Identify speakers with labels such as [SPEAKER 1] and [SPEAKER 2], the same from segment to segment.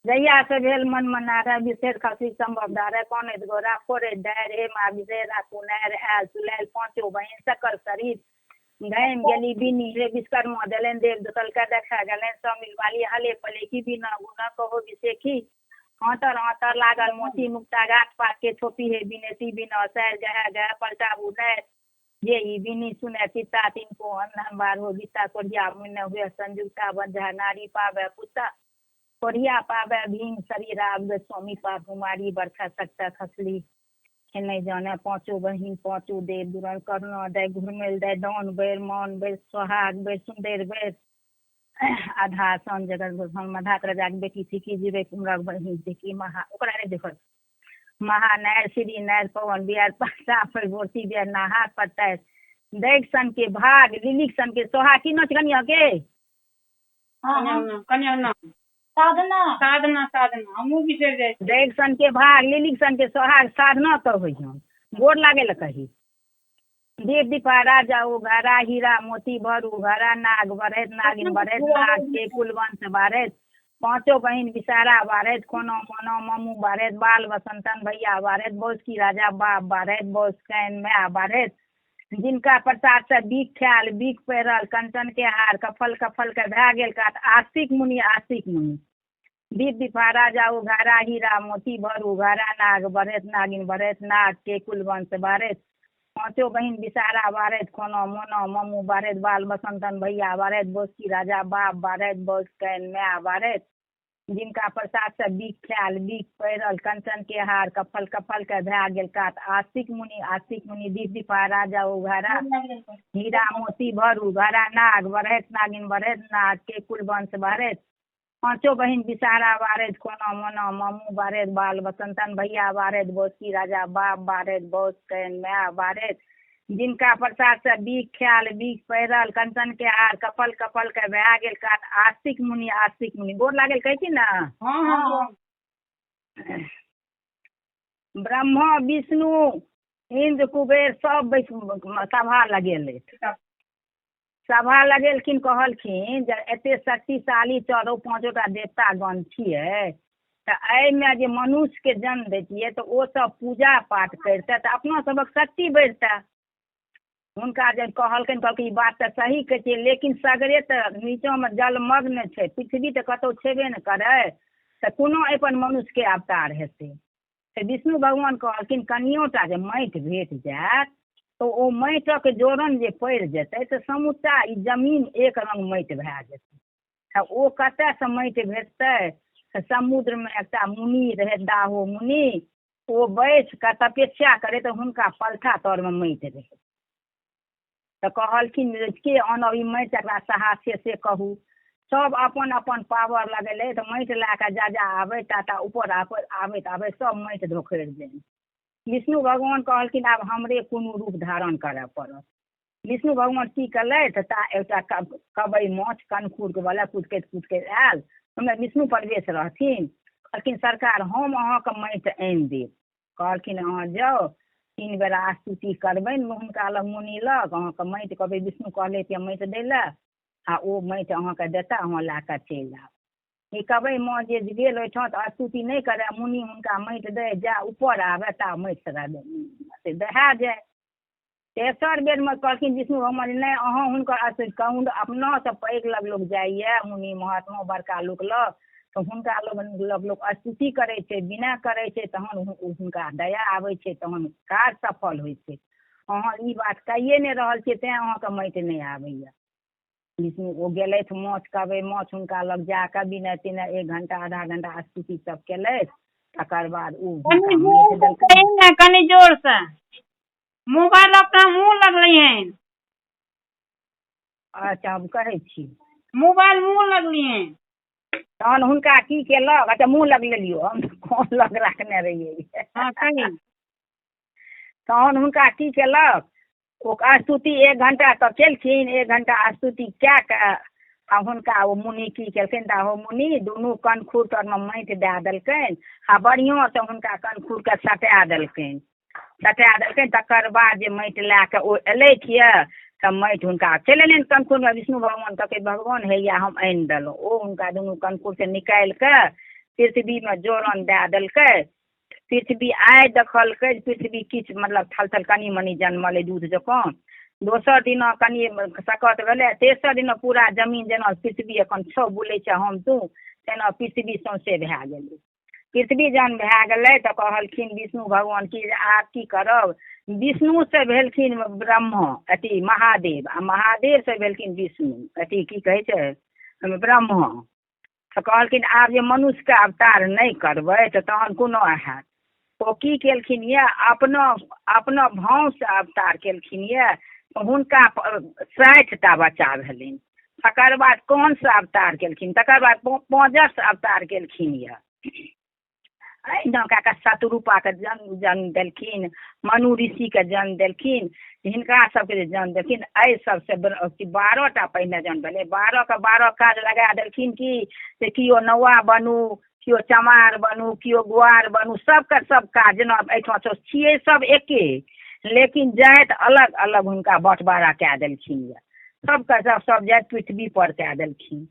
[SPEAKER 1] जहिया से भेल मन मना रहे विशेष खसी संभव रहे कौन गोरा फोड़े डायर हे माँ विशेरा कुनार आयल सुलायल पांचो बहन सकल शरीर घाम गेली बिनी रे विश्वकर्मा देलन देव दोतल का देखा गलन समिल वाली हले पले की बिना गुना कहो विशेखी हाथर लागल मोती मुक्ता गाठ पात के छोपी है बिनेती बिना सैर गया गया पलटा बुने ये ही बिनी सुने चिता तिनको अन्नन बार हो गीता कोरिया मुन्ने हुए संयुक्ता बंधा नारी पावे पुता कोरिया पावे भीम शरीरा स्वामी पा कुमारी बरखा सकता खसली नहीं जाने पांचों बहिन पांचों देव दुरन करना दे घुरमेल दे दान बेर मान बेर सोहाग बेर सुंदर बेर आधा सन जगत भगवान मधा कर जाके बेटी सिकी जीवे कुमरा बहिन सिकी महा ओकरा नहीं देखो महा नायर श्री नायर पवन बिहार पासा पर गोरती बिहार नहा पत्ता देख सन के भाग लिलिक सन के सोहा की नच कनिया के
[SPEAKER 2] कन्या ना साधना साधना साधना हमू बिसर जाए
[SPEAKER 1] देख सन के भाग लिलिक सन के सोहाग साधना तो होई हम गोर लागे ल कही देव दीपा राजा उघारा हीरा मोती भर उघारा नाग बरहत नागिन बरहत नाग के कुलवंश बारहत पांचों बहन विसारा बारहत कोनो मनो ममू बारहत बाल वसंतन भैया बारहत बोस की राजा बाप बारहत बोस कैन मैं बारहत जिनका प्रसाद से बीक ख्याल बीक पैरल कंचन के हार कफल के भा गेल काट आस्तिक मुनि दीप दीपा राजा उघारा हीरा मोती भर उघारा नाग बरहत नागिन बरहत नाग के कुलवंश बारहत पांचों बहन विसारा बारहत कोनो मोनो ममू बारहत बाल बसंतन भैया बारहत बोस की राजा बाप बारहत बोस कैन मैं बारहत जिनका प्रसाद से बीक ख्याल बीक पैरल कंचन के हार कफल के भा गेल काट आस्तिक मुनि दीप दीपा राजा उघारा हीरा मोती भर उघारा नाग बरहत नागिन बरहत नाग के कुलवंश बारहत पांचों बहन विसारा बारहत कोनो मोनो ममू बारहत बाल बसंतन भैया बारहत बोस की राजा बाप बारहत बोस कैन मैं बारहत जिनका प्रसाद से बीक ख्याल बीक पैरल कंचन के हार कफल के भा गेल काट आस्तिक मुनि गोर लागल कहती ना ब्रह्मा विष्णु इंद्र कुबेर सब सभा लगेले सभा लगेलखिन कहलखिन जे एते शक्तिशाली चारो पांचोटा देवता गण छियै तो एहिमे जे मनुष्य के जन्म दैतियै तो ओ सब पूजा पाठ करते तो अपना सबक शक्ति बढ़ते हुनका जे कहलखिन ई बात तो सही कहै छै लेकिन सगरे तो नीचा में जलमग्न छै पृथ्वी तो कतौ छेबे न करे तो कोनो अपन मनुष्य के अवतार हेतै तो विष्णु भगवान कहलखिन कनियोटा जे माटि भेट जायत तो ओ माटिक जोड़न जे पड़ि जेतै तो समूचा ई जमीन एक रंग माटि भए जेतै तो ओ कतऽ से माटि भेटतै तो समुद्र में एकटा मुनि रहे दाहो मुनि ओ बैठ कऽ तपस्या करे तो हुनका पलथा तर में माटि रहे तो कहलखिन के आनब ई माटि एकरा साहस्य से कहू सब अपन अपन पावर लगेले तो माटि लए कऽ जा आबै टाटा ऊपर आबैत सब माटि धोखरि दे विष्णु भगवान कहलखिन आब हमरे कोनो रूप धारण करय पड़त विष्णु भगवान की कलथि ता एकटा कबै माछ कनखुर के बला कुदकैत आयल ओहिमे विष्णु प्रवेश रहथिन कहलखिन सरकार हम अहाँके माटि आनि देब कहलखिन अहाँ जाउ 3 बेरा स्तुति करबनि हुनका लग मुनि लग अहाँके माटि कहबै विष्णु कहले माटि दै लए आ ओ माटि अहाँके देता अहाँ लए कऽ चलि आयब ई कबै माँ जे गेल ओहिठाम तऽ स्तुति नहि करे मुनि हुनका माटि दे जा ऊपर आबे ता माटि से दहा जाय तेसर बेर में कहलखिन विष्णु भगवान नहीं अहाँ हुनकर कहूँ अपना से पैघ लग लोग जाइए मुनि महात्मा बड़का लोक लग तो हुनका लग लोग स्तुति करे छै बिना करे छै तहन हुनका दया आबै छै तहन काज सफल होइ छै अहाँ ई बात कहिए नहि रहल छियै तेँ अहाँके माटि नहि आबैया विष्णु ओ गेलथि माछ कबै माछ हुनका लग जाकऽ बिना तिना 1 घंटा आधा घंटा स्तुति सब केलथि तकर बाद ओ
[SPEAKER 2] कनी जोर से मोबाइल अपना मुंह लगलै हन
[SPEAKER 1] अच्छा हम कहै छी
[SPEAKER 2] मोबाइल मुंह लगलियै
[SPEAKER 1] तहन हुनका की केलक अच्छा मुँह लग लेलियो हम फोन लग रखने रहियै तहन हुनका की केलक ओ स्तुति 1 घंटा तक केलखिन 1 घंटा स्तुति कए कऽ आ हुनका ओ मुनि की केलखिन दाहो मुनि दुनू कनखुर तरमे माटि दए देलकनि आ बढ़िआँ से हुनका कनखुरके सटा देलकनि तकर बाद जे माटि लए कऽ ओ एलथि यऽ तऽ माटि हुनका चलि एलनि कनखुरमे विष्णु भगवान कहै भगवान हैया हम आनि देलहुँ ओ हुनका दुनू कनखुर से निकालि कऽ पृथ्वीमे जोरन दए देलकै। पृथ्वी आइ देखलकै पृथ्वी किछु मतलब थल कनि मनि जन्मलै दूध जकाँ। दोसर दिना कनि सकत भेलै, तेसर दिना पूरा जमीन जेना पृथ्वी एखन छौ बुलै छै हम तू, तेना पृथ्वी सौँसे भए गेलै। पृथ्वी जहन भए गेलै तऽ कहलखिन विष्णु भगवान की जे आब की करब। विष्णु से भेलखिन ब्रह्मा अथी महादेव, आ महादेव से भेलखिन विष्णु अथी की कहै छै ब्रह्मा। तऽ कहलखिन आब जे मनुष्यके अवतार नहि करबै तऽ तहन कोनो हैत। ओ की केलखिन यऽ अपना भावसँ अवतार केलखिन यऽ। हुनका 60टा बच्चा भेलनि। तकर बाद कानसँ अवतार केलखिन, तकर बाद पाँजरसँ अवतार केलखिन यऽ। एहिना कए कऽ शतरूपाके जन्म देलखिन, मनु ऋषिके जन्म देलखिन, हिनका सबके जे जन्म देलखिन एहि सबसँ 12टा पहिने जन्म भेलै। 12 के 12 काज लगा देलखिन कि से किओ नौआ बनू, किओ चमार बनू, किओ गुआर बनू, सबके सब काज। जेना एहिठाम छियै सब एके, लेकिन जाति अलग अलग हुनका बँटवारा कए देलखिन यऽ। सबके सब जाति पृथ्वी पर कए देलखिन।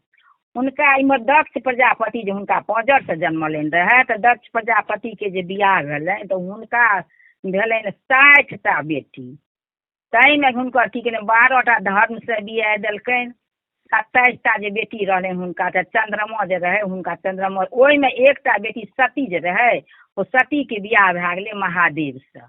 [SPEAKER 1] हुनका इमहर दक्ष प्रजापति जे हुनका पाँजरसँ जन्मलनि रहए, तऽ दक्ष प्रजापतिके जे बियाह भेलनि तऽ हुनका भेलनि 60टा बेटी। ताहिमे हुनकर की केलनि 12टा धर्मसँ बियाह देलकनि। 27टा जे बेटी रहलनि हुनका, तऽ चंद्रमा जे रहै हुनका चंद्रमा, ओहिमे एकटा बेटी सती जे रहै, ओ सतीके बियाह भए गेलै महादेवसँ।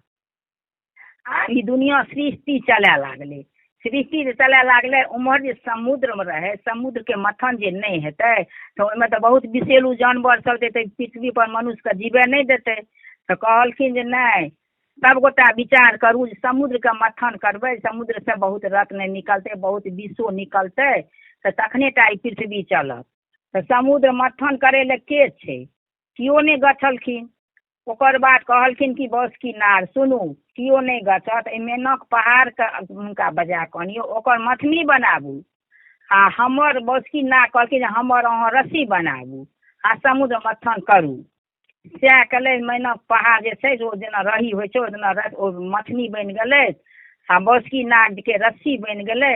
[SPEAKER 1] आ ई दुनिया सृष्टि चलय लागलै। सृष्टि जे चलय लागलै, उम्हर जे समुद्रमे रहै, समुद्रके मथन जे नहि हेतै तऽ ओहिमे तऽ बहुत विषैलू जानवर सब देतै, पृथ्वी पर मनुष्यके जीवै नहि देतै। तऽ कहलखिन जे नहि, सब गोटा विचार करू जे समुद्रके मथन करबै, समुद्रसँ बहुत रत्न निकलतै, बहुत विषो निकलतै, तऽ तखने टा ई पृथ्वी चलत। तऽ समुद्र मथन करै लए के छै? केओ नहि गछलखिन। ओकर बाद कहलखिन कि बासुकी नाग सुनू, केओ नहि गछत, एहि मेनक पहाड़के हुनका बजा कऽ अनियौ, ओकर मथनी बनाबू। आ हमर बासुकी नाग कहलखिन जे हमर अहाँ रस्सी बनाबू आ समुद्र मथन करू। सएह केलै, मेनक पहाड़ जे छै ओ जेना रही होइ छै, जेना ओ मथनी बनि गेलै, आ बासुकी नागके रस्सी बनि गेलै।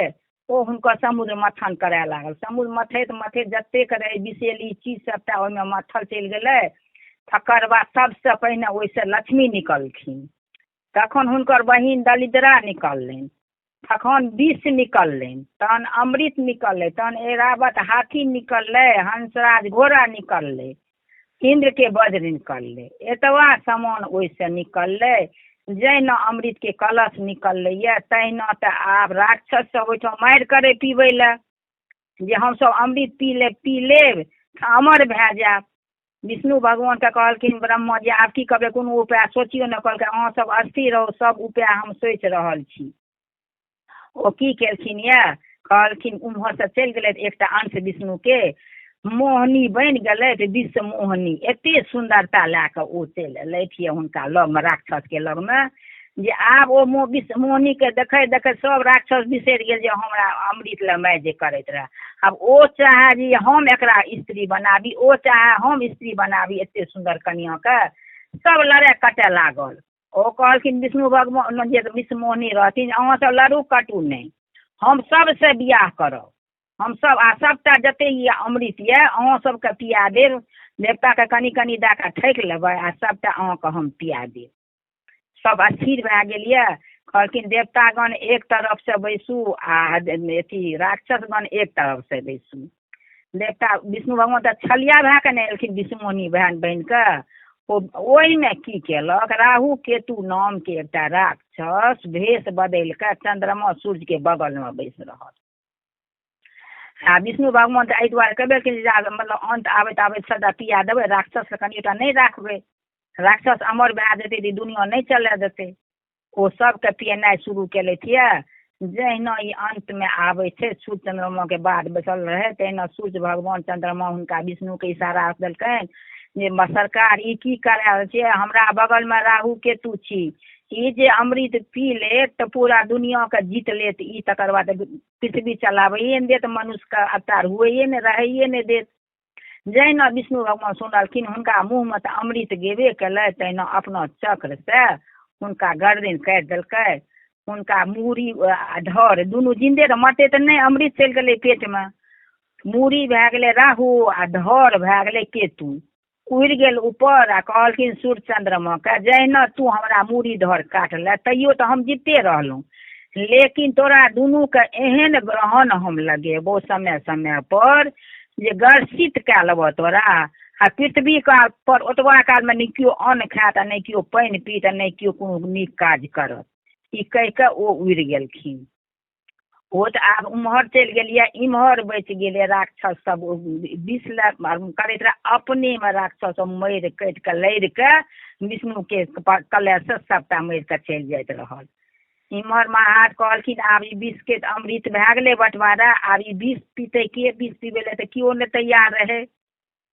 [SPEAKER 1] ओ हुनकर समुद्र मथन करय लागल। समुद्र मथैत मथैत जतेक रहै विषैली चीज सबटा ओहिमे मथल चलि गेलै। तकर बाद सबसँ पहिने ओहिसँ लक्ष्मी निकलखिन, तखन हुनकर बहिन दलिद्रा निकललनि, तखन विष निकललनि, तहन अमृत निकललै, तहन ऐरावत हाथी निकललै, हंसराज घोड़ा निकललै, इंद्रके वज्र निकललै। एतबा सामान ओहिसँ निकललै। जहिना अमृतके कलश निकललै यऽ, तहिना तऽ आब राक्षस सब ओहिठाम मारि करे पीबै लए, जे हमसब अमृत पी लेब तऽ अमर भए जायब। विष्णु भगवानके कहलखिन ब्रह्मा जी आब की करबै, कोनो उपाय सोचियो ने। कहलकै अहाँ सब स्थिर रहू, सब उपाय हम सोचि रहल छी। ओ की केलखिन यऽ, कहलखिन उम्हरसँ चलि गेलै एकटा अंश विष्णुके, मोहनी बनि गेलै तऽ विश्व मोहनी एतेक सुन्दरता लए कऽ ओ चलि एलथि यऽ हुनका लगमे, राक्षसके लगमे, जे आब ओ विश्व मोहनीके देखैत देखैत सब राक्षस बिसरि गेल जे हमरा अमृत लए माय जे करैत रहए। आब ओ चाहे जे हम एकरा स्त्री बनाबी, ओ चाहे हम स्त्री बनाबी एतेक सुन्दर कनिआँके, सब लड़ाइ कटय लागल। ओ कहलखिन विष्णु भगवान जे विश्व मोहनी रहथिन, अहाँ सब लड़ू कटू नहि, हम सबसँ बियाह करब, हम सब आ सबटा जते ई अमृत यऽ अहाँ सबके पिया देब। देवताके कनि कनि दए कऽ ठकि लेबै आ सबटा अहाँके हम पिया देब। सब स्थिर भए गेल यऽ। कहलखिन देवतागण एक तरफसँ बैसू आ अथी राक्षसगण एक तरफसँ बैसू। देवता विष्णु भगवान तऽ छलिया भए कऽ नहि एलखिन विष्णु मोहनी बहन बनि कऽ। ओहिमे की केलक, राहु केतु नामके एकटा राक्षस भेष बदलि कऽ चंद्रमा सूर्यके बगलमे बैस रहल। आ विष्णु भगवान तऽ एहि दुआरे कहबे कि मतलब अंत आबैत आबैत सदा पिया देबै, राक्षसके कनिटा नहि राखबै, राक्षस अमर भए जेतै तऽ दुनिया नहि चलय देतै। ओ सबके पियनाइ शुरू केलथि यऽ। जहिना ई अंतमे आबै छै, सूर्य चंद्रमाके बाद बैसल रहै, तहिना सूर्य भगवान चंद्रमा हुनका विष्णुके इशारा देलकनि जे सरकार ई की करा रहल छियै, हमरा बगलमे राहु केतु छी, ई जे अमृत पी लेत तऽ पूरा दुनियाके जीत लेत, ई तकर बाद पृथ्वी चलाबैए नहि देत, मनुष्यके अवतार हुए नहि रहैए नहि देत। जहिना विष्णु भगवान सुनलखिन, हुनका मुँहमे तऽ अमृत गेबे केलै, तहिना अपना चक्रसँ हुनका गर्दन काटि देलकै। हुनका मूड़ी आ धर दुनू जिन्दे तऽ मरतै तऽ नहि, अमृत चलि गेलै पेटमे। मूड़ी भए गेलै राहु आ धर भए गेलै केतु। उड़ि गेल ऊपर आ कहलखिन सूर्य चंद्रमा के जहिना तू हमरा मूड़ी धर काटले तैयो तो हम जीते रहलहुँ, लेकिन तोरा दुनू के एहन ग्रहण हम लगेबो समय समय पर जे ग्रसित कए लेबो तोरा, आ पृथ्वी काल पर ओतबा काल में नहीं केओ अन्न खायत आ नहीं केओ पानि पीत आ नहीं केओ कोनो नीक काज करत। ई कहि के ओ उड़ि गेलखिन। ओ तऽ आब उम्हर चलि गेलियै, इम्हर बचि गेलै राक्षस सब विष करैत रहे, अपने में राक्षस सब मारि काटि के लड़ि के विष्णु के कलेश से सबटा मारि के चलि जाइत रहल। इम्हर महादेव कहलखिन आब ई विष के अमृत भए गेलै बंटवारा, आब ई विष पीते के, विष पीबे ले तऽ केओ नहि तैयार रहे।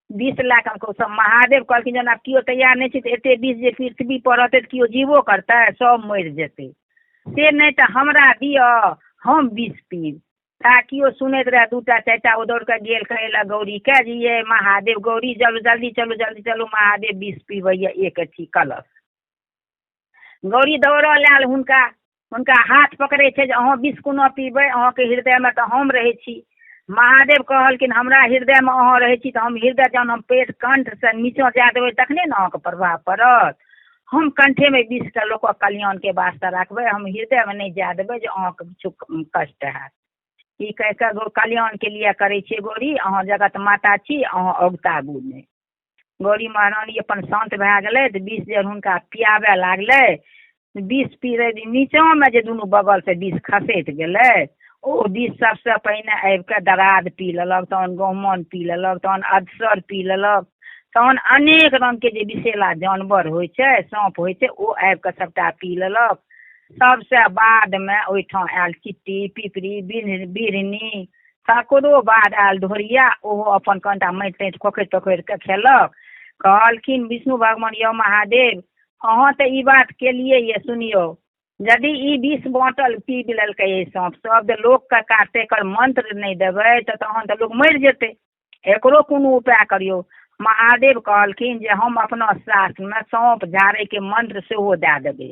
[SPEAKER 1] विष लए कऽ सब महादेव कहलखिन जेना केओ तैयार नहि छै तऽ एते विष जे पृथ्वी पर रहतै तऽ केओ जीवो करतै, सब मरि जेतै, से नहीं तऽ हमरा दिअ हम विष पीब। ता केओ सुनैत रहे, दूटा चारिटा ओ दौड़ के गेल कहै लए गौरी के जी ये महादेव, गौरी चलू जल्दी चलू जल्दी चलू, महादेव विष पीबैया एक अथी कलश। गौरी दौड़ऽ लायल हुनका, हुनका हाथ पकड़े छै जे अहाँ विष कोना पीबै, अहाँके हृदय में तऽ हम रहै छी। महादेव कहलखिन हमरा हृदय में अहाँ रहै छी तऽ हम हृदय जहन हम पेट कंठ से नीचा जाय देबै तखने ने अहाँके प्रभाव पड़त। हम कंठे में विष के लोक कल्याण के वास्ते रखबै, हम हृदय में नहीं जाय देबै जे अहाँके किछु कष्ट हैत। ई कह के कल्याण के लिए करे छियै गौरी, अहाँ जगत माता छी, अहाँ अगताबू नहीं। गौरी महारानी अपन शांत भए गेलै तऽ विष जे हुनका पियाबे लागलै, विष पीरे नीचा में जे दुनू बगल से विष खसैत गेलै, ओ विष सबसे पहिने आबि के दराद पी लेलक, तहन गहुमन पी लेलक, तहन अधसर पी लेलक, तहन अनेक रंग के जे विषैला जानवर होइ छै, साँप होइ छै, ओ आबि के सबटा पी लेलक। सबसे बाद में ओहिठाम आयल चिट्टी पिपरी बिरहनी, तकरो बाद आयल ढोरिया, ओहो अपन कनिटा माटि ताटि खोखरि तोखरि के खेलक। कहलखिन विष्णु भगवान यौ महादेव अहाँ तऽ ई बात केलिए ये, सुनियो यदि ई विष बाँटल पी लेलकै साँप सब लोक के काटतै, एकर मंत्र नहीं देबै तऽ तहन तऽ लोक मरि जेतै, एकरो कोनो उपाय करियो। महादेव कहलखिन जे हम अपना शास्त्र में साँप झाड़े के मंत्र सेहो दए देबै,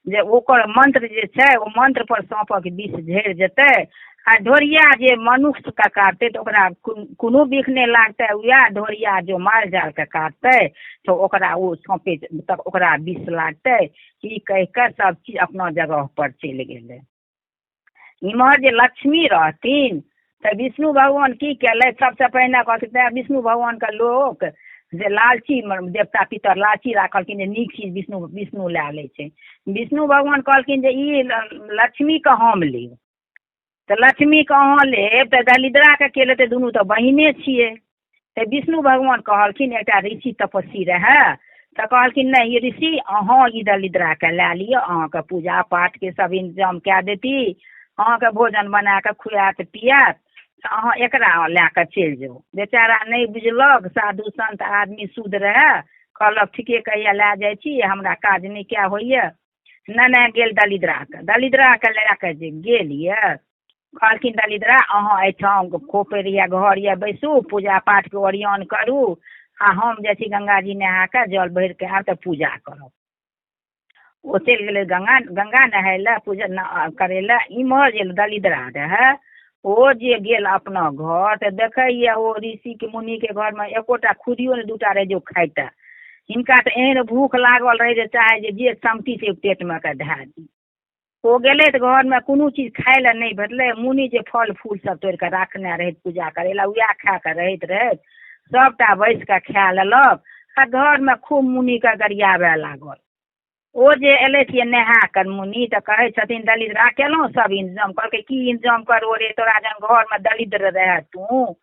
[SPEAKER 1] जे ओकर मंत्र जे छै ओ मंत्र पर साँपक विष झड़ि जेतै, आ ढोरिया जे मनुष्य के काटतै तऽ ओकरा कोनो बिख नहीं लागतै, वएह ढोरिया जो माल जाल के काटतै तो ओकरा ओ साँपे तक ओकरा विष लागतै। ई कहि के सब चीज अपना जगह पर चलि गेलै। इम्हर जे लक्ष्मी रहथिन तऽ विष्णु भगवान की केलै, सबसे पहिने कहलखिन विष्णु भगवान के लोक जे लालची देवता पितर लालची राखलखिन जे नीक चीज विष्णु लए लै छै। विष्णु भगवान कहलखिन जे ई लक्ष्मी के हम लेब, तऽ लक्ष्मी के अहाँ लेब तऽ दलिद्रा के लेतै, दुनू तऽ बहिने छियै। तऽ विष्णु भगवान कहलखिन एकटा ऋषि तपस्वी रहे तऽ कहलखिन नहीं ऋषि अहाँ ई दलिद्रा के लए लिअ, अहाँके पूजा पाठ के सब इंतजाम कए देती, अहाँके भोजन बना के खुआत पियात, अहाँ एकरा लए के चलि जाउ। बेचारा नहीं बुझलक, साधु संत आदमी शुद्ध रहे, कहलक ठीके कहिया लए जाइ छी, हमरा काज नहीं क्या होइए। नहीं गेल दलिद्रा के लए के जे गेल ये, कहलखिन दलिद्रा अहाँ एहिठाम खोपरि या घर या बैसू, पूजा पाठ के ओरियान करू, आ हम जाइ छी गंगा जी नहा के जल भरि के आब तऽ पूजा करब। ओ चलि गेलै गंगा नहाय लए, पूजा करे लए। इम्हर जे दलिद्रा रहे ओ जे गेल अपना घर तऽ देखैया ओ ऋषि के मुनि के घर में एकोटा खुदियो ने दूटा रहे जो खाइता। हिनका तऽ एहन भूख लागल रहे जे चाहे जे समती से पेट में के धए दी। ओ गेलै तऽ घर में कोनो चीज खाय लए नहीं भेटलै, मुनि जे फल फूल सब तोड़ि के राखने रहैत पूजा करे ला वएह खा के रहैत सबटा बैस के खा लेलक, आ घर में खूब मुनि के गरियाबे लागल। ओ जे एलथि नहा कर मुनि तऽ कहै छथिन दलिद्रा केलहुँ सब इंतजाम, कहलकै की इंतजाम करू रे, तोरा जन घर में दलिद्र रहे, तू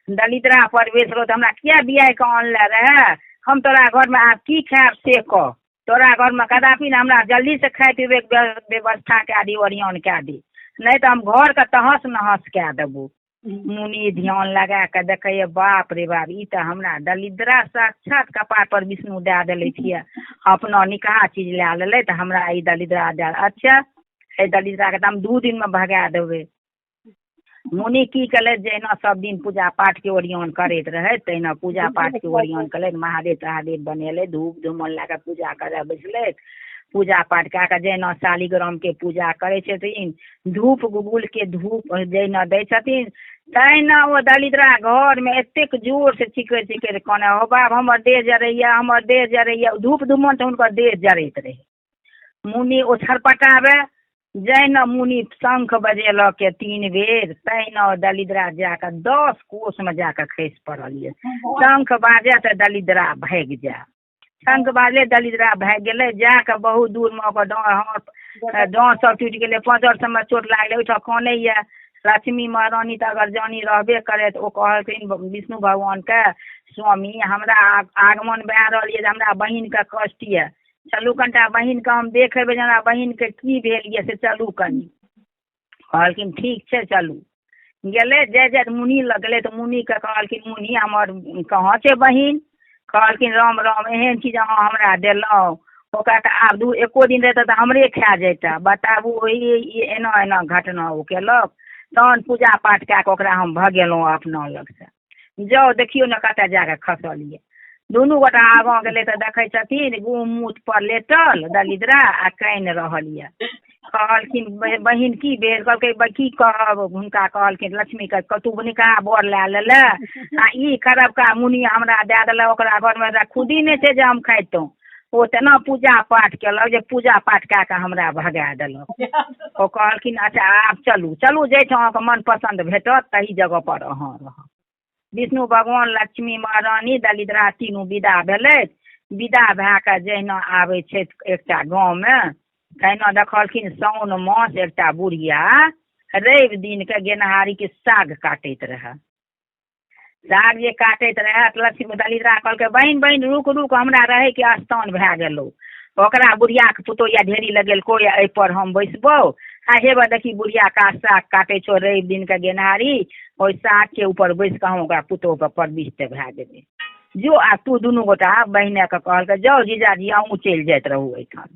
[SPEAKER 1] दलिद्रा परवेश रो तऽ हमरा किया बियाह के आनले रहे, हम तोरा घर में आब की खायब से कह, तोरा घर में कदापि ने हमरा जल्दी से खाए पीबे के व्यवस्था कए दी, ओरियान कए दी, नहीं तो हम घर के तहस नहस कए देबू। मुनि ध्यान लगा के देखे बाप रे बाप, ई तो हमरा दलिद्रा साक्षात कपार पर विष्णु दे दिले छियै, अपना निकाह चीज लए लेले तो हमरा ई दलिद्रा दे, अच्छा ए दलिद्रा के हम 2 दिन में भगा देबै। मुनि की कले जहिना सब दिन पूजा पाठ के ओरियान करैत रहे तहिना पूजा पाठ के ओरियान कले, महादेव तहादेव बनेले, धूप धूमन लगा पूजा करे बैसले। पूजा पाठ कए कऽ जहिना शालिग्रामके पूजा करै छथिन, धूप गुगुलके धूप जहिना दै छथिन, तहिना ओ दलिद्रा घरमे एतेक जोरसँ चिकरि चिकरि कने, हो बाप हमर देह जरैया, हमर देह जरैया। धूप धूमन तऽ हुनकर देह जरैत रहे। मुनि ओ छरपटाबे, जहिना मुनि शंख बजेलक 3 बेर, तहिना ओ दलिद्रा जाकऽ 10 कोसमे जाकऽ खसि पड़ल यऽ। शंख बाजे तऽ दलिद्रा भागि जाय, शंख बाजले दलिद्रा भागि गेलै, जाकऽ बहुत दूरमे ओकर डाँड़ सब टूटि गेलै, पाँजर सबमे चोट लागलै, ओहिठाम कानैया। लक्ष्मी महारानी तऽ अगर जानी रहबे करे तऽ ओ कहलखिन विष्णु भगवानके, स्वामी हमरा आगमन भए रहल यऽ, हमरा बहिनके कष्ट यऽ, चलू कनिटा बहिनके हम देख एबै जे हमरा बहिनके की भेल यऽ से चलू कनी। कहलखिन ठीक छै चलू। गेलै, जय मुनि लग गेलै तऽ मुनिके कहलखिन मुनि हमर कहाँ छै बहिन? कहलखिन राम राम, एहन चीज अहाँ हमरा देलहुँ, ओकरा आब 1 दिन रहतै तऽ हमरे खा जेतै, बताबू एना एना घटना ओ केलक। तहन पूजा पाठ कए कऽ ओकरा हम भगेलहुँ अपना लगसँ। जाउ देखियौ ने कतऽ जाकऽ खसल यऽ। दुनू गोटा आगाँ गेलै तऽ देखै छथिन गौमूत पर लेटल दलिद्रा आ कानि रहल यऽ। कहलखिन बहिन की भेल? कहलकै की कहब हुनका। कहलखिन लक्ष्मीके कतहु निकाह बर लए लेले आ ई खरबका मुनि हमरा दए देलक, ओकरा घरमे खुदी नहि छै जे हम खैतहुँ। ओ तेना पूजा पाठ केलक जे पूजा पाठ कए कऽ हमरा भगा देलक। ओ कहलखिन अच्छा आब चलू चलू, जाहिठाम अहाँके मनपसन्द भेटत तही जगह पर अहाँ रहब। विष्णु भगवान, लक्ष्मी महारानी, दलिद्रा तीनू विदा भेलथि। विदा भए कऽ जहिना आबै छै एकटा गाँवमे, तहिना देखलखिन साउन मास एकटा बुढ़िया रवि दिनके गेनहारीके साग काटैत रहए। साग जे काटैत रहए तऽ लक्ष्मी दलिद्रा कहलकै बहिन बहिन रुक रुक, हमरा रहैके स्थान भए गेलौ। ओकरा बुढ़ियाके पुतोह या ढेरी लगेलको या एहिपर हम बैसबो। आ हेबे देखी बुढ़िया का साग काटै छौ रवि दिनके गेनहारी, ओहि सागके ऊपर बैस कऽ हम ओकरा पुतोहके परविष्ट भए देबै। जो आ तू दुनू गोटा बहिनेके कहलकै जाउ जीजाजी अहूँ चलि जाइत रहू एहिठाम।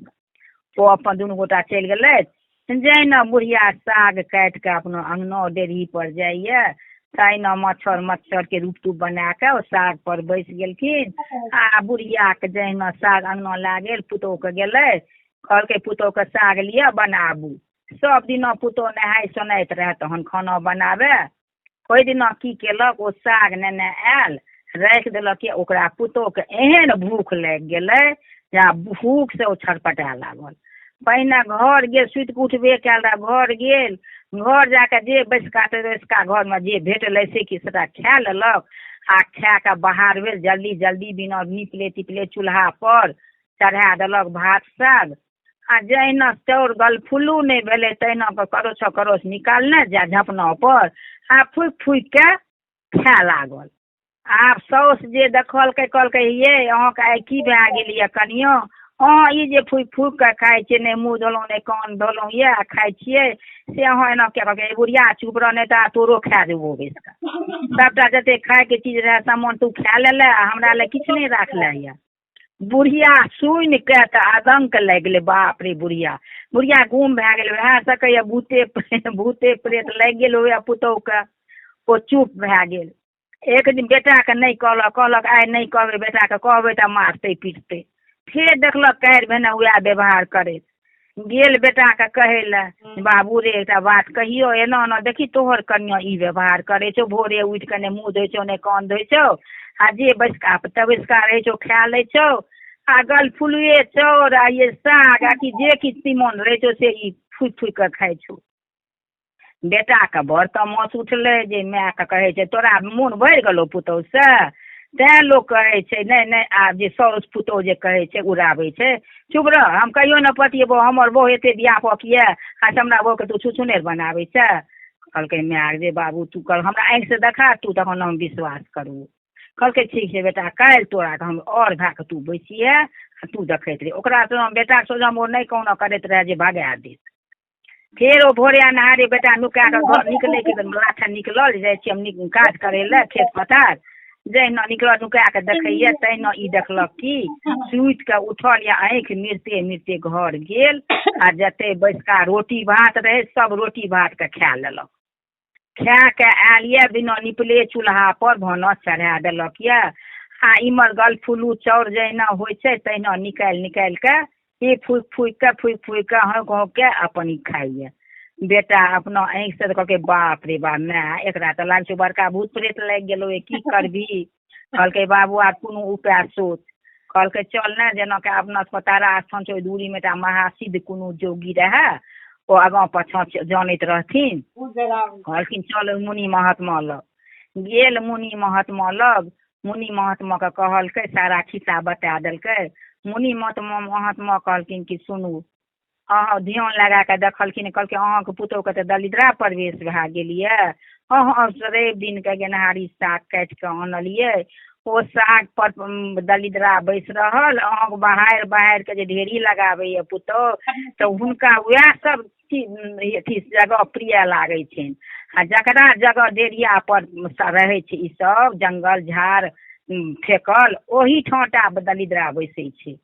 [SPEAKER 1] ओ अपन दुनू गोटा चलि गेलथि। जहिना बुढ़िया साग काटि कऽ अपना अङ्गना डेढ़ी पर जाइए, तहिना मच्छरके रूप तूप बना कऽ ओ साग पर बैस गेलखिन। आ बुढ़ियाके जहिना साग अङ्गना लए गेल, पुतोहके गेलै, कहलकै पुतोहके साग लिअ बनाबू। सब दिना पुतोह नहाय सोनाइत रहए तहन खाना बनाबे। ओहि दिना की केलक, ओ साग नेने आयल, राखि देलक। ओकरा पुतोहके एहन भूख लागि गेलै जे भूख से ओ छटपटाए लागल। पहिने घर गेल, सुति कऽ उठबे कयल रह, घर गेल, घर जाके जे बैसका घरमे जे भेटलै से कि सेटा खा लेलक। आ खा कऽ बाहर भेल, जल्दी जल्दी बिना निपले तिपले चूल्हा पर चढ़ा देलक भात साग। आ जहिना चाउर गलफुल्लू नहि भेलै तहिना करोछ निकालने जा झपना पर आ फूकि फूकि के खाए लागल। आब साउस जे देखलकै कहलकै ये अहाँके आइ की भए गेल यऽ कनिया? अहाँ ई जे फूकि फूकि कऽ खाइ छियै, नहि मुँह धोलहुँ नहि कान धोलहुँ यऽ आ खाइ छियै से अहाँ एना किया? कहलकै बुढ़िया चुप रह, नहि तऽ तोरो खा देबो बैस कऽ। सबटा जते खायके चीज रहै सामान तू खा लेले आ हमरा लए किछु नहि राखले यऽ। बुढ़िया सुनि के तऽ आदंक लागि गेलै, बाप रे बुढ़िया गुम भए गेलै। भए सकैया भूते प्रेत लागि गेल हुए पुतोहके। ओ चुप भए गेल। एक दिन बेटाके नहि कहलक आइ नहि कहबै बेटाके, कहबै तऽ मारतै पीटतै। फेर देखलक काल्हि भेने वएह व्यवहार करैत। गेल बेटाके कहै लए, बाबू रे एकटा बात कहियो, एना एना देखी तोहर कनिया ई व्यवहार करै छौ, भोरे उठि कऽ नहि मुँह धोइ छौ नहि कान धोइ छौ, आ जे बैसका रहै छौ खा लै छौ, आ गलफुलुए चाउर आ ये साग आ कि जे किछु तीमन रहै छौ से ई फूकि फूकि कऽ खाइ छौ। बेटाके बड़ तमाश उठलै जे मायके कहै छै तोरा मोन भरि गेलौ पुतोहसँ, तैँ लोक कहै छै नहि नहि। आब जे साउस पुतोह जे कहै छै उड़ाबै छै, चुप रह हम कहियो नहि पतियेबो, हमर बहू एते व्यापक यऽ आ हमरा बहूके तू छुछुनेर बनाबै छै। कहलकै माय जे बाबू तू कल हमरा आँखिसँ देखा तू तखन हम विश्वास करू। कहलकै ठीक छै बेटा, काल्हि तोरा हम और भए कऽ तू बैसिहे आ तू देखैत रही। ओकरा बेटाके सोझाँ ओ नहि कहुना करैत रहए जे भगा देत। फेर ओ भोरे अन्हारे बेटा नुका कऽ घर निकलैके लाथा निकलल जाइ छी हम काज करै लए खेत पथार। जहिना निकलल नुका कऽ देखैया तहिना ई देखलक कि सुति कऽ उठल या आँखि मिरते मिरते घर गेल आ जते बैसका रोटी भात रहै सब रोटी भातके खा लेलक। खा के आयल यऽ बिना निपले चूल्हा पर भानस चढ़ा देलक यऽ। आ इमहर गलफुल्लू चाउर जहिना होइ छै तहिना निकालि निकालि कऽ ई फूक के हाँ के अपन ई खाइए। बेटा अपना आँखि से कहलकै बाप रे बाप माय एकरा तऽ लाग छौ बड़का भूत प्रेत लागि गेलो की करबही। कहलकै बाबू आब कोनो उपाय सोच। कहलकै चल ने जेना के अपना सबके तारा स्थान छै ओहि दूरी में एकटा महासिद्ध कोनो जोगी रहे ओ आगाँ पाछाँ जानैत रहथिन। कहलखिन चल मुनि महात्मा लग गेल। मुनि महात्मा लग मुनि महात्मा के कहलकै सारा खिस्सा बता देलकै। मुनि महात्मा कहलखिन कि सुनू अहाँ ध्यान लगा कऽ देखलखिन। कहलकै अहाँके पुतहुके तऽ दलिद्रा प्रवेश भए गेल यऽ। अहाँ रवि दिन के गेनहारी साग काटि कऽ आनलियै ओ साग पर दलिद्रा बैस रहल। अहाँके बहारि के जे ढेरी लगाबैए पुतहु तऽ हुनका वएह सब अथी जगह प्रिय लागै छनि। आ जकरा जगह डेरिया पर रहै छै ई सब जंगल झाड़ फेकल ओही ठाँटा दलिद्रा बैसै छै।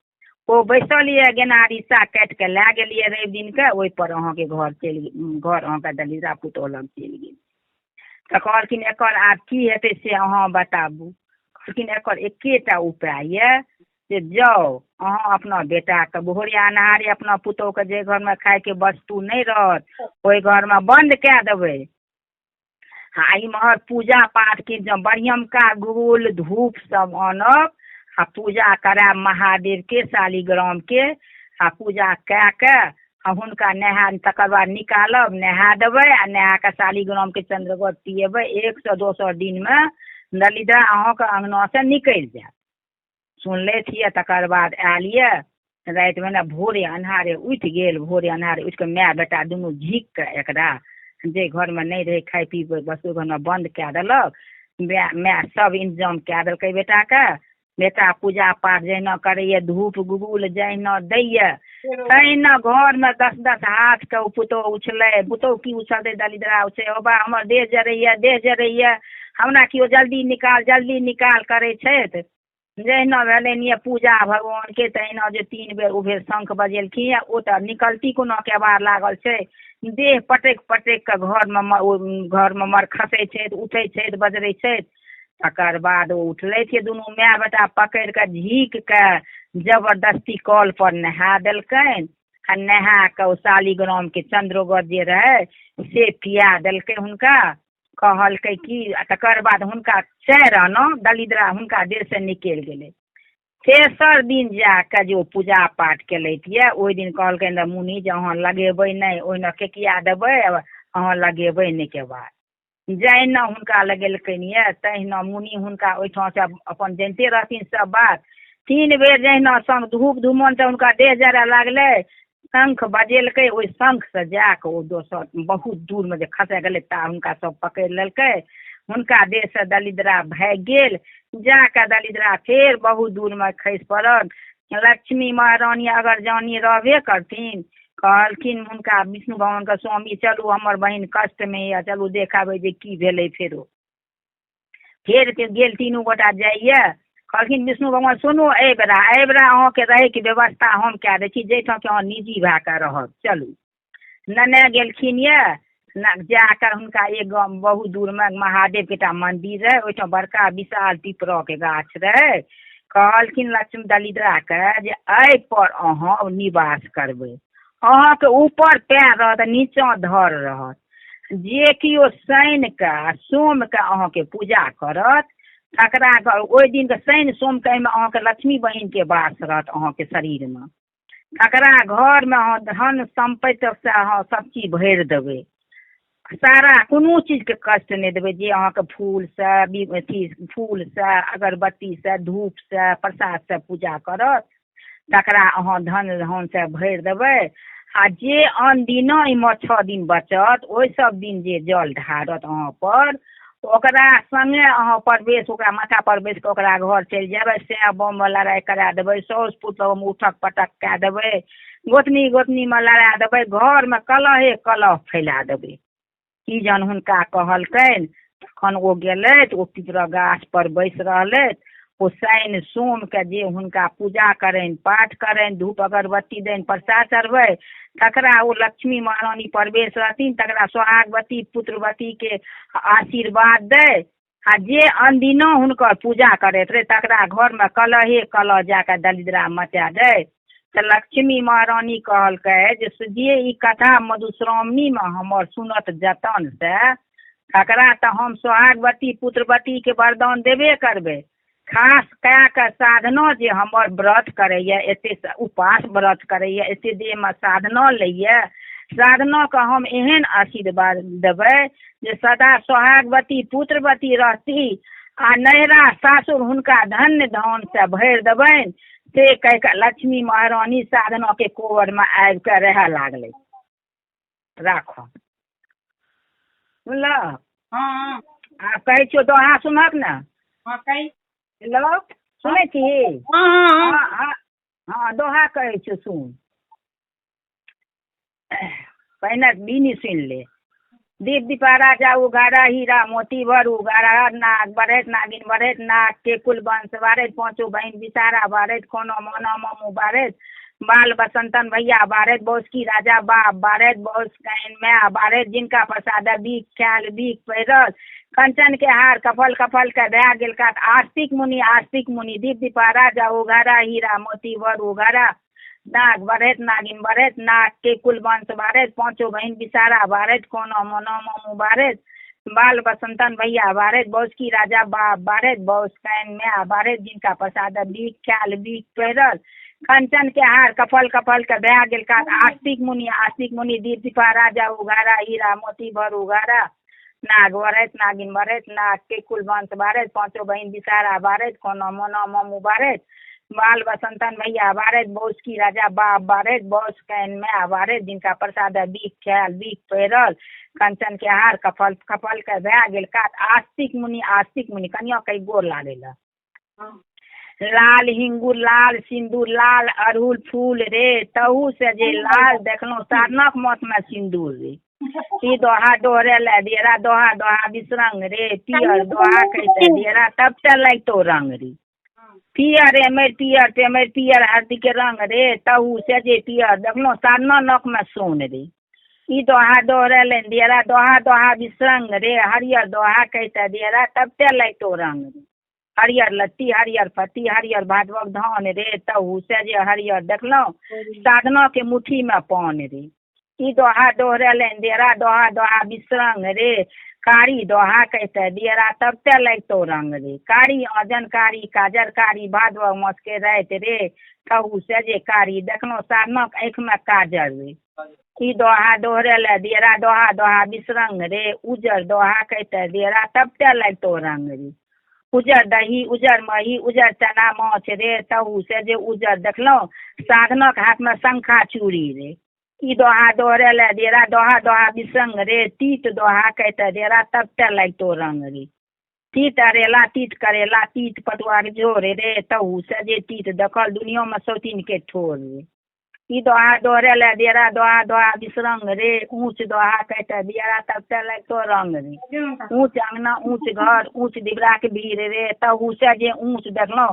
[SPEAKER 1] ओ बैसल यऽ गेनहारी साग काटि कऽ लए गेलियै रवि दिन के ओहि पर अहाँके घर अहाँके दलिद्रा पुतहु लग चलि गेल। तऽ कहलखिन एकर आब की हेतै से अहाँ बताबू। कहलखिन एकर एकेटा उपाय यऽ जे जाउ अहाँ अपना बेटाके भोरे अन्हारे अपना पुतहुके जे घरमे खायके वस्तु नहि रहत ओहि घरमे बन्द कए देबै। आ इम्हर पूजा पाठके बढ़ियमका गुल धूप सब आनब आ पूजा करायब महादेवके शालिग्रामके आ पूजा कए कऽ आ हुनका नहा तकर बाद निकालब नहा देबै आ नहा कऽ शालिग्रामके चंद्रगत पिएबै। 100-200 दिनमे दलिद्रा अहाँके अंगना से निकलि जायत। सुनलथि यऽ तकर बाद आयल यऽ रातिमे ने भोरे अन्हारे उठि गेल। भोरे अन्हारे उठि कऽ माय बेटा दुनू झीक कऽ एकरा जे घरमे नहि रहै खाय पीबै बस ओहि घरमे बन्द कए देलक। माय सब इंतजाम कए देलकै बेटाके। बेटा पूजा पाठ जहिना करैए धूप गुगुल जहिना दैए तहिना घरमे 10-10 हाथ के पुतहु उछलै। पुतहु की उछलतै दलिद्रा उछलै ओ बा हमर देह जरैए हमरा केओ जल्दी निकाल करै छथि। जहिना भेलनि ये पूजा भगवानके तहिना जे 3 बेर उभे शंख बजेलखिन यऽ ओ तऽ निकलती कोना केबाड़ लागल छै। देह पटकि कऽ घरमे मर खसै छथि उठै छथि बजरै छथि। तकर बाद ओ उठलथि दुनू माय बेटा पकड़ि कऽ झीक कऽ जबरदस्ती कल पर नहा देलकनि। आ नहा कऽ ओ शालिग्रामके चंद्रोगत जे रहै से पिया देलकै हुनका। कहलकै कि तकर बाद हुनका 4 आना दलिद्रा हुनका देह से निकलि गेलै। तेसर दिन जाके जे ओ पूजा पाठ केलथि यऽ ओहि दिन कहलकनि मुनि जे अहाँ लगेबै नहि ओहिना केकिया देबै अहाँ लगेबै नहि के बाद। जहिना हुनका लगेलकनि यऽ तहिना मुनि हुनका ओहिठाम से अपन जनिते रहथिन सब बात। 3 बेर जहिना शंख धूप धूमन से हुनका देह जरय लागलै शंख बजेलकै। ओहि शंख से जाके ओ दोसर बहुत दूर में जे खसे गेलै ता हुनका सब पकड़ि लेलकै। हुनका देह से दलिद्रा भागि गेल। जाके दलिद्रा फेर बहुत दूर में खसि पड़ल। लक्ष्मी महारानी अगर जानी रहबे करथिन कहलखिन हुनका विष्णु भगवान के स्वामी चलू हमर बहिन कष्ट में यऽ चलू देखाबै जे की भेलै। फेर गेल 3 गोटा जाइए। कहलखिन विष्णु भगवान सुनू एहि बेरा अहाँके रहैके व्यवस्था हम कए दै छी जाहिठाम कि अहाँ निजी भए कऽ रहब चलू। नेने गेलखिन यऽ जाकर हुनका एक गाँव बहुत दूर में महादेव के एकटा मंदिर रहे ओहिठाम बड़का विशाल पीपरा के गाछ रहे। कहलखिन लक्ष्मी दलिद्रा के जे एहि पर अहाँ निवास करबै। अहाँके ऊपर पैर रहत नीचाँ धर रहत। जे किओ शनि के सोम के अहाँके पूजा करत तकरा ओहि दिन के शनि सोम के एहिमे अहाँके लक्ष्मी बहिन के वास रहत अहाँके शरीर में। तकरा घर में अहाँ धन संपत्ति से अहाँ सब चीज भरि देबै। सारा कोनो चीज के कष्ट नहीं देबै। जे अहाँके फूल से अगरबत्ती से धूप से प्रसाद से पूजा करत तकरा अहाँ धन से भरि देबै। आ जे आन दिना इम्हर 6 दिन बचत ओहि सब दिन जे जल ढारत अहाँ पर ओकरा संगे अहाँ प्रवेश ओकरा माथा पर बैस कऽ ओकरा घर चलि जेबै। से बम में लड़ाई करा देबै। साउस पुतोहू में उठक पटक कए देबै। गोतनी में लड़ा देबै। घर में कलह फैला देबै। की जन हुनका कहलकनि तखन ओ गेलथि ओ पिपरा गाछ पर बैस रहलथि। ओ शनि सोम के जे हुनका पूजा करनि पाठ करनि धूप अगरबत्ती देनि प्रसाद चढ़बै तकरा ओ लक्ष्मी महारानी प्रवेश रहथिन। तकरा सोहागवती पुत्रवती के आशीर्वाद दै। आ जे अनदिना हुनकर पूजा करैत रहे तकरा घर में कलह जाके दलिद्रा मचा दै। तो लक्ष्मी महारानी कहलकै जे जे ई कथा मधुश्रावणी में हमर सुनत जतन से तकरा तो हम सोहागवती पुत्रवती के वरदान देबे करबै। खास कए कऽ साधना जे हमर व्रत करैया, एते उपास व्रत करैया, एते देह में साधना लैया, साधना के हम एहन आशीर्वाद देबै जे सदा सोहागवती पुत्रवती रहती आ नैहरा सासुर हुनका धन्य धान से भरि देबनि। से कह के लक्ष्मी महारानी साधना के कोवर में आबि के रहे लागले। राखो सुनल।
[SPEAKER 2] हाँ
[SPEAKER 1] आ कहै छियौ दोहा सुनक ने।
[SPEAKER 2] हाँ कही।
[SPEAKER 1] हेलो सुनै छी?
[SPEAKER 2] हाँ
[SPEAKER 1] हाँ हाँ हाँ दोहा कहै छियौ सुन। पहिने बीनी सुन ले। दीप दीपारा जा उगारा हीरा मोती भर उगारा नाग बरैत नागिन बरैत नाग के कुल वंश बारैत पांचों बहन विसारा बारैत कोनो मोना मामू बारैत बाल बसंतन भैया बारैत बौस की राजा बाप बारैत बौस कहन मैं बारैत जिनका प्रसाद बीक ख्याल बीक पैरल कंचन के हार कफल कफल के दया गेल का आस्तिक मुनि दीप दीपारा जा उगारा हीरा मोती भर उगारा नाग बरैत नागिन बरैत नाग के कुल वंश बारैत पांचों बहन विसारा बारैत कोनो मोना मामू बारैत बाल बसंतन भैया बारैत बौस की राजा बाप बारैत बौस कहन मैं बारैत जिनका प्रसाद बीक ख्याल बीक पैरल कंचन के हार कफल कफल के दया गेल का आस्तिक मुनि दीप दीपा राजा उगारा हीरा मोती भर उगारा नाग बरैत नागिन बरैत नाग के कुल वंश बारैत पांचों बहन विसारा बारैत कोनो मोना मामू बारैत बाल बसंतन भैया बारैत बौस की राजा बाप बारैत बौस कहन मैं बारैत जिनका प्रसाद बीक ख्याल बीक पैरल कंचन के हार कफल कफल के दया गेल का आस्तिक मुनि कन्या कई गोर लागेला। लाल हिंगुर लाल सिंदूर लाल अड़हुल फूल रे तहू से जे लाल देखलो साधनक मत में सिंदूर रे ई दोहा डोरे ले डेरा दोहा दोहा बिसरंग रे पियर दोहा कहते डेरा तब से लगतो रंग रे पियर एमर पियर टेमर पियर हरदी के रंग रे तहू से जे पियर देखलो साधना नक में सोन रे ई दोहा डोरे ले डेरा दोहा दोहा बिसरंग रे हरियर दोहा कहते डेरा तब से लगतो रंग रे हरियर लत्ती हरियर पत्ती हरियर भादवक धान रे तहू से जे हरियर देखलो साधना के मुट्ठी में पान रे ई दोहा डोहरे लेन डेरा दोहा दोहा बिसरंग रे कारी दोहा कहते डेरा तब ते लगतो रंग रे कारी अजन कारी काजर कारी भादवक मस के रात रे तहू से जे कारी देखलो साधना के आँख में काजर रे ई दोहा डोहरे ले डेरा दोहा दोहा बिसरंग रे उजर दोहा कहते डेरा तब ते लगतो रंग रे उजर दही उजर मही उजर चना माछ रे तहू से जे उजर देखलो साधनक हाथ में शंखा चूड़ी रे ई दोहा डोहरे ले डेरा दोहा दोहा बिसंग रे तीत दोहा कहते डेरा तब ते लगतो रंग रे तीत अरेला तीत करेला तीत पटुआ के जोर रे तहू से जे तीत देखल दुनिया में सौतीन के ठोर रे ई दोहा डोहरे ले डेरा दोहा दोहा बिसरंग रे ऊंच दोहा कहते डेरा तब ते लगतो रंग रे ऊंच अंगना ऊंच घर ऊंच डिबरा के भीड़ रे तहू से जे ऊंच देखलो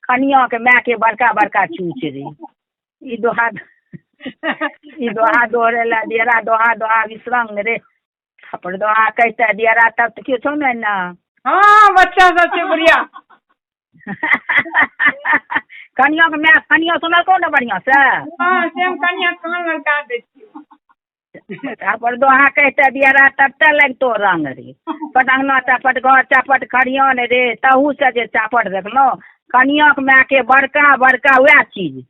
[SPEAKER 1] कनिया के माय के बड़का बड़का चूच रे ई दोहा डोहरे ले डेरा दोहा दोहा बिसरंग रे थप्पड़ दोहा कहते डेरा तब तो क्यों छो ना।
[SPEAKER 2] हाँ बच्चा सबसे बढ़िया।
[SPEAKER 1] कनिया के मैं कनिया सुनल को ना बढ़िया से।
[SPEAKER 2] हाँ सेम कनिया कान लगा देती।
[SPEAKER 1] पर दोहा कहते डेरा तब ते लगतो रंग रे पटंगना चापट घर चापट खड़ियान रे तहू से जे चापट देखलो कनिया के माय के बड़का बड़का वह चीज।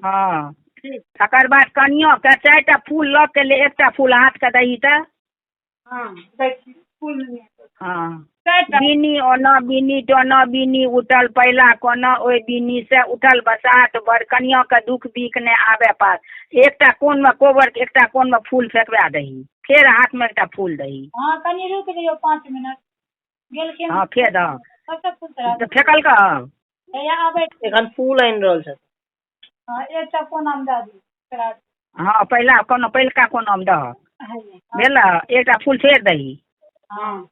[SPEAKER 1] हाँ तकर बाद कनिया के 4टा फूल लग के ले 1टा फूल हाथ के दही त हाँ बीनी ओना बीनी टोना बीनी उठल पहला कोना ओई बीनी से उठल बसात बड़ कनिया के दुख बीक ने आवे पास 1टा कोन में कोबर के 1टा कोन में फूल फेंकवा दही फिर हाथ में 1टा फूल दही।
[SPEAKER 2] हाँ कनी रुक जइयो 5 मिनट गेल के।
[SPEAKER 1] हाँ फेर द तो फेकल का
[SPEAKER 2] आबे एखन फूल आइन रहल छै। हाँ 1टा कोना में द दी।
[SPEAKER 1] हाँ पहला कोनो पहिलका कोना में दह भेला 1टा फूल फेर दही।
[SPEAKER 2] हाँ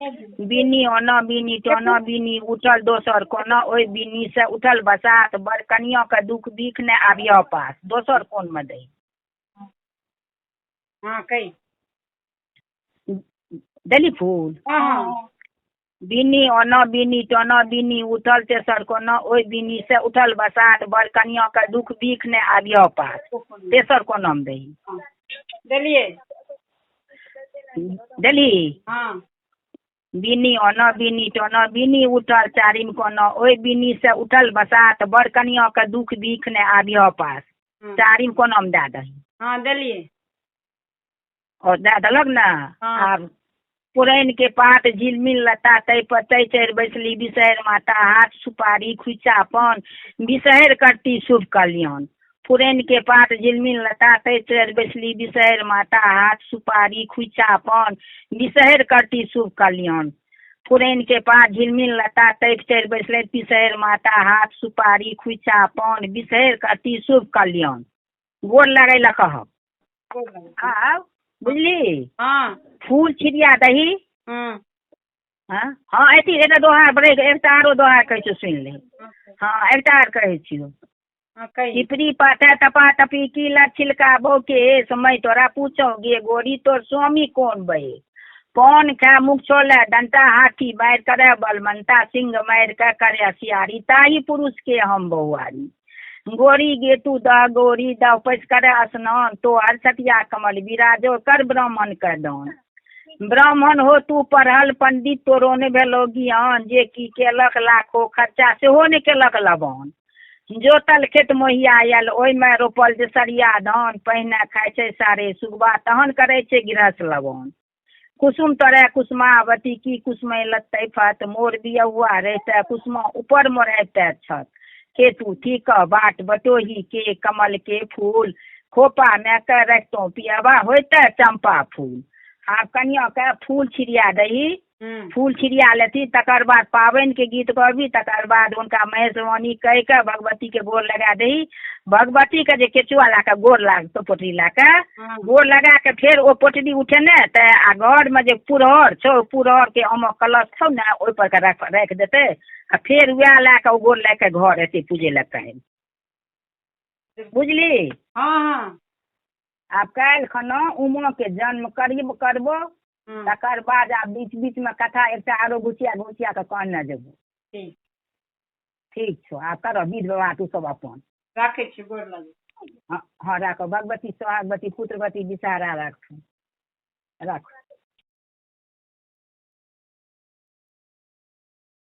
[SPEAKER 1] बीनी ओना बीनी टोना बीनी उठल दोसर कोना ओई बीनी से उठल बसात बड़ कनिया के दुख बीख ने आबिया पास दोसर कोन में दही।
[SPEAKER 2] हाँ कई
[SPEAKER 1] दली फूल।
[SPEAKER 2] हाँ
[SPEAKER 1] बिन्नी ओना बिन्नी टोना बिन्नी उठल तेसर कोना ओहि बिन्नी से उठल बसात बड़ कनिया के दुख बीख ने आबियो पास तेसर कोना में दही
[SPEAKER 2] हाँ, देलिए
[SPEAKER 1] देली
[SPEAKER 2] हाँ
[SPEAKER 1] बिन्नी ओना बिन्नी टोना बिन्नी उठल चारिम कोना ओहि बिन्नी से उठल बसात बड़ कनिया के दुख बीख ने आबियो पास चारिम कोना में दे दही
[SPEAKER 2] हाँ देलिए
[SPEAKER 1] और दे देलक ना
[SPEAKER 2] हाँ।
[SPEAKER 1] आब पुरैन के पात झिलमिल लता तै पर तै चढ़ि बैसली बिसहरि माता हाथ सुपारी खुचा पान बिसहरि करती शुभ कल्याण पुरैन के पात झिलमिल लता तै चढ़ि बैसली बिसहरि माता हाथ सुपारी खुचा पान बिसहरि करती शुभ कल्याण पुरैन के पात झिलमिल लता तै चढ़ि बैसले बिसहरि माता हाथ सुपारी खुचा पान बिसहरि करती शुभ कल्याण गोर लगै लऽ कहब आब बुझली
[SPEAKER 2] हाँ
[SPEAKER 1] फूल छिड़िया दही
[SPEAKER 2] हाँ
[SPEAKER 1] हाँ अथी एकटा दोहार बड़े एकटा आरो दोहार कहै छियौ सुनि ले हाँ एकटा आर कहै छियौ
[SPEAKER 2] हाँ कही
[SPEAKER 1] चिपरी पाते टपा टपी की छिलका बौके समय तोरा पूछो गे गोरी तोर स्वामी कौन बहे पौन खा मुख छोले डंटा हाथी बैर करे बलमंता सिंह मार के करे सियारी ताही पुरुष के हम बहुआरी गोरी गे तू द गोरी द पैस करे स्नान तो हर सतिया कमल विराजो कर ब्राह्मण के दान ब्राह्मण हो तू पढ़ल पंडित तोरो ने भेलो ज्ञान जे की केलक लाखो खर्चा सेहो ने केलक लबान जोतल खेत मोहिया आयल ओहिमे रोपल जे सरिया धान पहिने खाइ छै सारे सुगबा तहन करै छै गृहस्थ लबान कुसुम तोरे कुसुमावती की कुसुमे लत्तै फत मोर बियहुआ रहिते कुसुमा ऊपर मोरैते छत केतु थीक बाट बटोही के कमल के फूल खोपा में के रखतो पियाबा होते चंपा फूल आब कनिया के फूल छिड़िया दही फूल छिड़िया लेती तकर बाद पाबनि के गीत कहबी तकर बाद हुनका महेशवाणी कहि के भगवती के गोर लगा दही भगवती के जे केचुआ ला के गोर लागतो पोटरी ला के गोर लगा के फिर ओ पोटरी उठेने ते आ घर में जे पुरहर छौ पुरहर के आम कलश छौ ने ओहि पर के राख देते आ फिर वएह ला के गोर ला के घर एते पूजे ला कहे बुझली
[SPEAKER 2] हाँ हाँ
[SPEAKER 1] आब काल्हि खना उमा के जन्म करबो तकर बाद आब बीच बीच में कथा एकटा आरो घुचिया के कहने जेबो
[SPEAKER 2] ठीक
[SPEAKER 1] ठीक छौ आब करब विध व्यवहार तू सब अपन
[SPEAKER 2] राखै छी गोर लगे
[SPEAKER 1] हाँ राखो भगवती सोहागवती पुत्रवती विषहारा राखो